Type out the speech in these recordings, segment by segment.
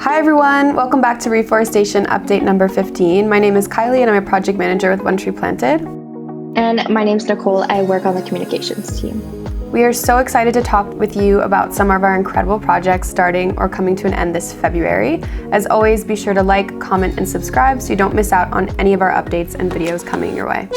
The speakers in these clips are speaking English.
Hi everyone, welcome back to Reforestation update number 15. My name is Kylie and I'm a project manager with One Tree Planted. And my name's Nicole, I work on the communications team. We are so excited to talk with you about some of our incredible projects starting or coming to an end this February. As always, be sure to like, comment, and subscribe so you don't miss out on any of our updates and videos coming your way.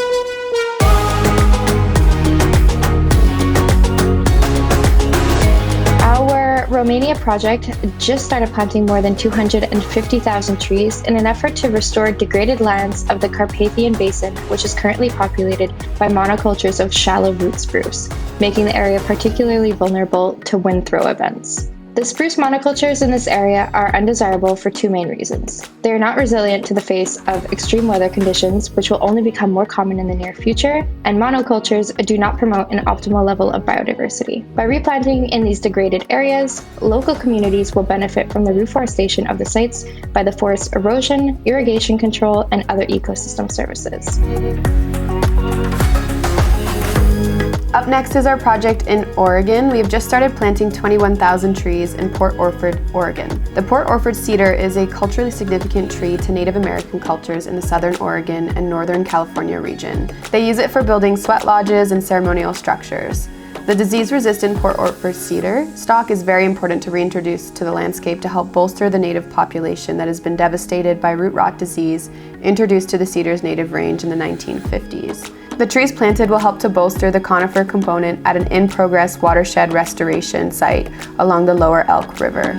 Our Romania project just started planting more than 250,000 trees in an effort to restore degraded lands of the Carpathian basin, which is currently populated by monocultures of shallow root spruce, making the area particularly vulnerable to wind throw events. The spruce monocultures in this area are undesirable for two main reasons. They are not resilient to the face of extreme weather conditions, which will only become more common in the near future, and monocultures do not promote an optimal level of biodiversity. By replanting in these degraded areas, local communities will benefit from the reforestation of the sites by the forest erosion, irrigation control, and other ecosystem services. Up next is our project in Oregon. We have just started planting 21,000 trees in Port Orford, Oregon. The Port Orford cedar is a culturally significant tree to Native American cultures in the southern Oregon and northern California region. They use it for building sweat lodges and ceremonial structures. The disease-resistant Port Orford cedar stock is very important to reintroduce to the landscape to help bolster the native population that has been devastated by root rot disease introduced to the cedar's native range in the 1950s. The trees planted will help to bolster the conifer component at an in-progress watershed restoration site along the lower Elk River.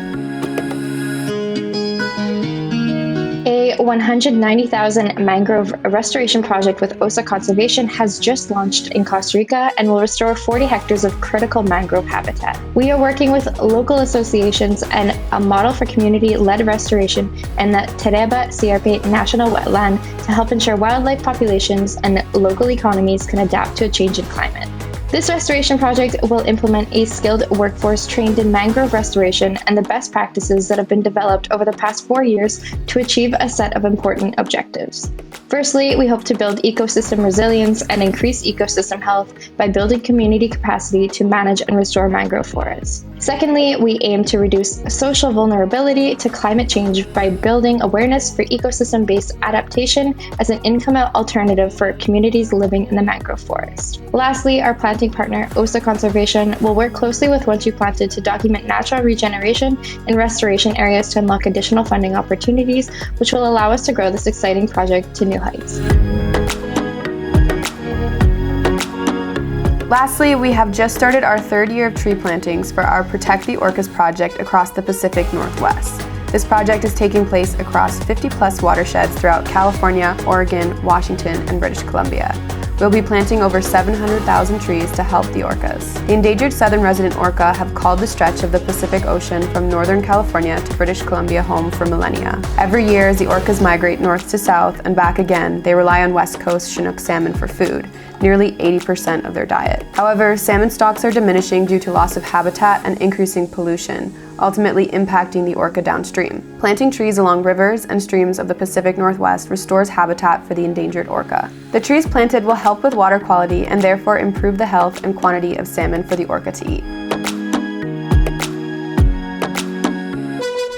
A 190,000 mangrove restoration project with Orca Conservation has just launched in Costa Rica and will restore 40 hectares of critical mangrove habitat. We are working with local associations and a model for community-led restoration in the Tereba Sierpe National Wetland to help ensure wildlife populations and local economies can adapt to a change in climate. This restoration project will implement a skilled workforce trained in mangrove restoration and the best practices that have been developed over the past 4 years to achieve a set of important objectives. Firstly, we hope to build ecosystem resilience and increase ecosystem health by building community capacity to manage and restore mangrove forests. Secondly, we aim to reduce social vulnerability to climate change by building awareness for ecosystem-based adaptation as an income alternative for communities living in the mangrove forest. Lastly, our planting partner, Orca Conservation, will work closely with One Tree Planted to document natural regeneration in restoration areas to unlock additional funding opportunities, which will allow us to grow this exciting project to new heights. Lastly, we have just started our third year of tree plantings for our Protect the Orcas project across the Pacific Northwest. This project is taking place across 50+ watersheds throughout California, Oregon, Washington, and British Columbia. We'll be planting over 700,000 trees to help the orcas. The endangered southern resident orca have called the stretch of the Pacific Ocean from Northern California to British Columbia home for millennia. Every year, as the orcas migrate north to south and back again, they rely on West Coast Chinook salmon for food, nearly 80% of their diet. However, salmon stocks are diminishing due to loss of habitat and increasing pollution, ultimately impacting the orca downstream. Planting trees along rivers and streams of the Pacific Northwest restores habitat for the endangered orca. The trees planted will help with water quality and therefore improve the health and quantity of salmon for the orca to eat.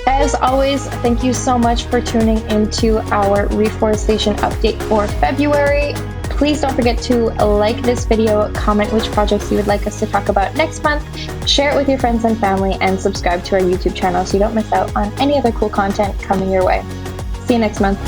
As always, thank you so much for tuning into our reforestation update for February. Please don't forget to like this video, comment which projects you would like us to talk about next month, share it with your friends and family, and subscribe to our YouTube channel so you don't miss out on any other cool content coming your way. See you next month.